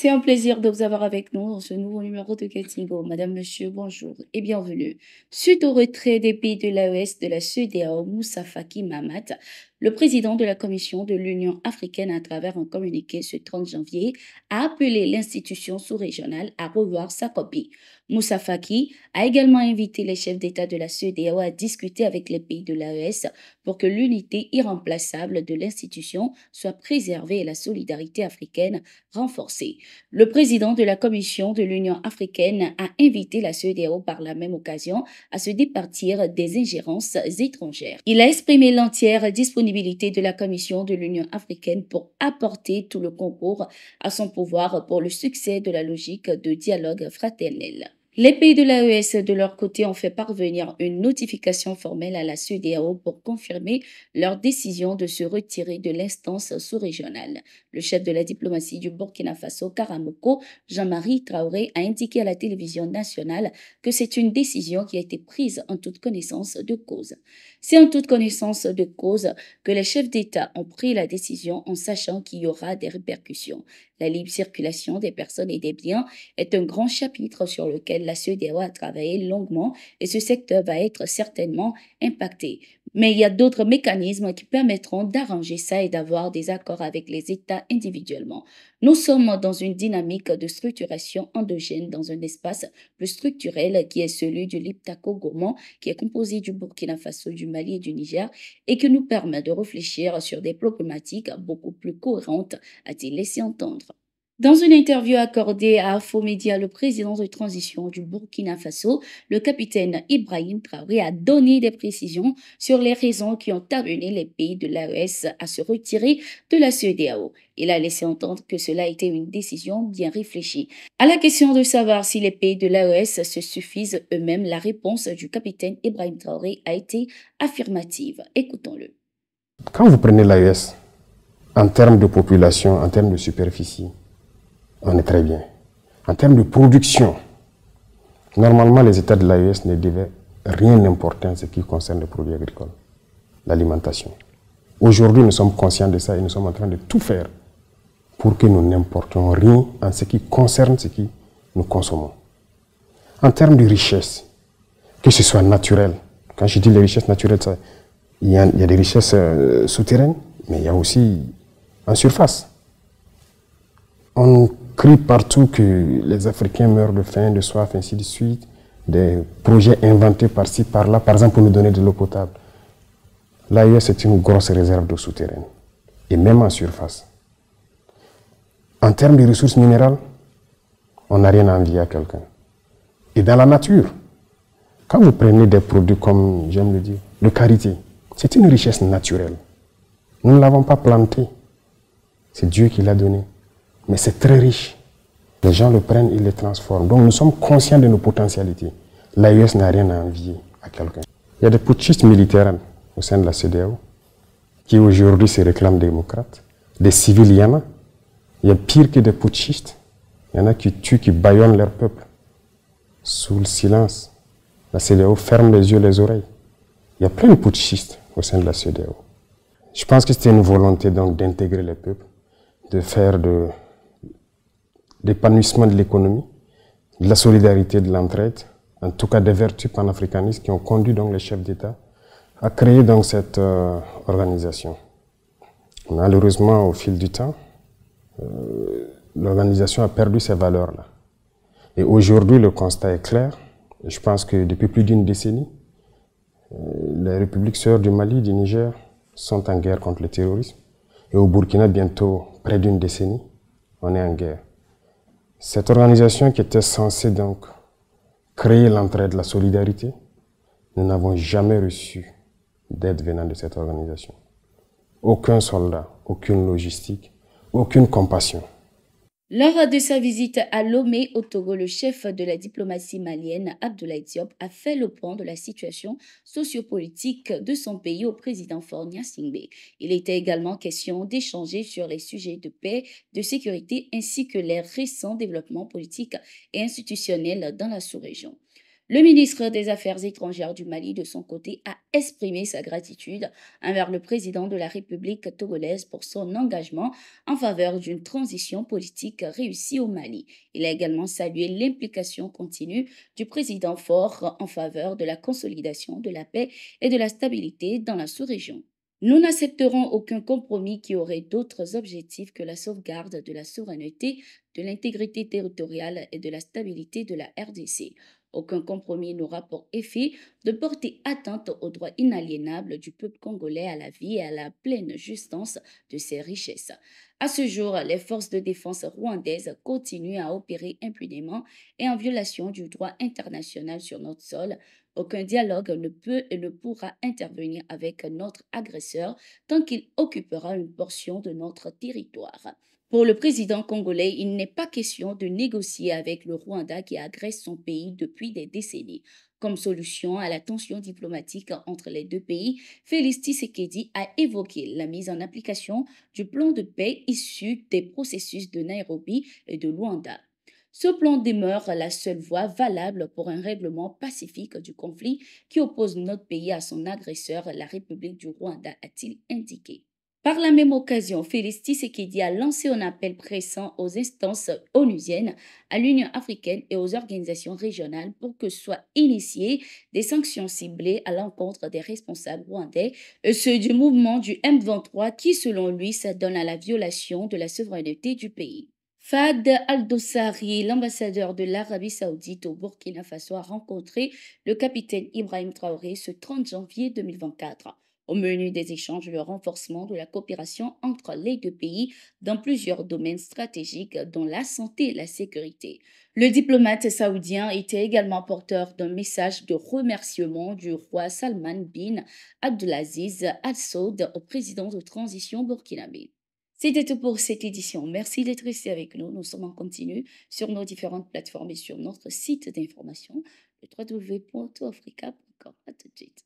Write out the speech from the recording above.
C'est un plaisir de vous avoir avec nous dans ce nouveau numéro de Getingo. Madame, Monsieur, bonjour et bienvenue. Suite au retrait des pays de l'AES de la CEDEAO, Moussa Faki Mahamat, le président de la Commission de l'Union africaine, à travers un communiqué ce 30 janvier, a appelé l'institution sous-régionale à revoir sa copie. Moussa Faki a également invité les chefs d'État de la CEDEAO à discuter avec les pays de l'AES pour que l'unité irremplaçable de l'institution soit préservée et la solidarité africaine renforcée. Le président de la Commission de l'Union africaine a invité la CEDEAO par la même occasion à se départir des ingérences étrangères. Il a exprimé l'entière disponibilité de la Commission de l'Union africaine pour apporter tout le concours à son pouvoir pour le succès de la logique de dialogue fraternel. Les pays de l'AES, de leur côté, ont fait parvenir une notification formelle à la CEDEAO pour confirmer leur décision de se retirer de l'instance sous-régionale. Le chef de la diplomatie du Burkina Faso, Karamoko, Jean-Marie Traoré, a indiqué à la télévision nationale que c'est une décision qui a été prise en toute connaissance de cause. C'est en toute connaissance de cause que les chefs d'État ont pris la décision en sachant qu'il y aura des répercussions. La libre circulation des personnes et des biens est un grand chapitre sur lequel la CEDEAO a travaillé longuement et ce secteur va être certainement impacté. Mais il y a d'autres mécanismes qui permettront d'arranger ça et d'avoir des accords avec les États individuellement. Nous sommes dans une dynamique de structuration endogène dans un espace plus structurel qui est celui du Liptako-Gourmand, qui est composé du Burkina Faso, du Mali et du Niger et qui nous permet de réfléchir sur des problématiques beaucoup plus cohérentes, a-t-il laissé entendre. Dans une interview accordée à Infomédia, le président de transition du Burkina Faso, le capitaine Ibrahim Traoré, a donné des précisions sur les raisons qui ont amené les pays de l'AES à se retirer de la CEDEAO. Il a laissé entendre que cela a été une décision bien réfléchie. À la question de savoir si les pays de l'AES se suffisent eux-mêmes, la réponse du capitaine Ibrahim Traoré a été affirmative. Écoutons-le. Quand vous prenez l'AES, en termes de population, en termes de superficie, on est très bien. En termes de production, normalement les États de l'AES ne devaient rien importer en ce qui concerne les produits agricoles, l'alimentation. Aujourd'hui, nous sommes conscients de ça et nous sommes en train de tout faire pour que nous n'importions rien en ce qui concerne ce que nous consommons. En termes de richesse, que ce soit naturel, quand je dis les richesses naturelles, il y a des richesses souterraines, mais il y a aussi en surface. On crie partout que les Africains meurent de faim, de soif, ainsi de suite. Des projets inventés par-ci, par-là, par exemple pour nous donner de l'eau potable. L'AES, c'est une grosse réserve d'eau souterraine, et même en surface. En termes de ressources minérales, on n'a rien à envier à quelqu'un. Et dans la nature, quand vous prenez des produits comme, j'aime le dire, de karité, c'est une richesse naturelle. Nous ne l'avons pas planté, c'est Dieu qui l'a donné. Mais c'est très riche. Les gens le prennent, ils le transforment. Donc nous sommes conscients de nos potentialités. L'AES n'a rien à envier à quelqu'un. Il y a des putschistes militaires au sein de la CEDEAO qui aujourd'hui se réclament démocrates. Des civils, il y en a. Il y a pire que des putschistes. Il y en a qui tuent, qui bâillonnent leur peuple. Sous le silence, la CEDEAO ferme les yeux, les oreilles. Il y a plein de putschistes au sein de la CEDEAO. Je pense que c'était une volonté donc d'intégrer les peuples, de faire d'épanouissement de l'économie, de la solidarité, de l'entraide, en tout cas des vertus panafricanistes qui ont conduit donc les chefs d'État à créer donc cette organisation. Malheureusement, au fil du temps, l'organisation a perdu ces valeurs-là. Et aujourd'hui, le constat est clair. Je pense que depuis plus d'une décennie, les républiques sœurs du Mali, du Niger sont en guerre contre le terrorisme. Et au Burkina, bientôt près d'une décennie, on est en guerre. Cette organisation qui était censée donc créer l'entraide, la solidarité, nous n'avons jamais reçu d'aide venant de cette organisation. Aucun soldat, aucune logistique, aucune compassion. Lors de sa visite à Lomé au Togo, le chef de la diplomatie malienne, Abdoulaye Diop, a fait le point de la situation sociopolitique de son pays au président Faure Gnassingbé. Il était également question d'échanger sur les sujets de paix, de sécurité ainsi que les récents développements politiques et institutionnels dans la sous-région. Le ministre des Affaires étrangères du Mali, de son côté, a exprimé sa gratitude envers le président de la République togolaise pour son engagement en faveur d'une transition politique réussie au Mali. Il a également salué l'implication continue du président fort en faveur de la consolidation de la paix et de la stabilité dans la sous-région. Nous n'accepterons aucun compromis qui aurait d'autres objectifs que la sauvegarde de la souveraineté, de l'intégrité territoriale et de la stabilité de la RDC. Aucun compromis n'aura pour effet de porter atteinte aux droits inaliénables du peuple congolais à la vie et à la pleine justesse de ses richesses. À ce jour, les forces de défense rwandaises continuent à opérer impunément et en violation du droit international sur notre sol. Aucun dialogue ne peut et ne pourra intervenir avec notre agresseur tant qu'il occupera une portion de notre territoire. Pour le président congolais, il n'est pas question de négocier avec le Rwanda qui agresse son pays depuis des décennies. Comme solution à la tension diplomatique entre les deux pays, Félix Tshisekedi a évoqué la mise en application du plan de paix issu des processus de Nairobi et de Luanda. Ce plan demeure la seule voie valable pour un règlement pacifique du conflit qui oppose notre pays à son agresseur, la République du Rwanda, a-t-il indiqué. Par la même occasion, Félix Tshisekedi a lancé un appel pressant aux instances onusiennes, à l'Union africaine et aux organisations régionales pour que soient initiées des sanctions ciblées à l'encontre des responsables rwandais, ceux du mouvement du M23 qui, selon lui, s'adonne à la violation de la souveraineté du pays. Fad Al-Dossari, l'ambassadeur de l'Arabie saoudite au Burkina Faso, a rencontré le capitaine Ibrahim Traoré ce 30 janvier 2024. Au menu des échanges, le renforcement de la coopération entre les deux pays dans plusieurs domaines stratégiques, dont la santé et la sécurité. Le diplomate saoudien était également porteur d'un message de remerciement du roi Salman bin Abdulaziz Al Saud au président de transition burkinabé. C'était tout pour cette édition. Merci d'être resté avec nous. Nous sommes en continu sur nos différentes plateformes et sur notre site d'information, le www.toafrica.com. À tout de suite.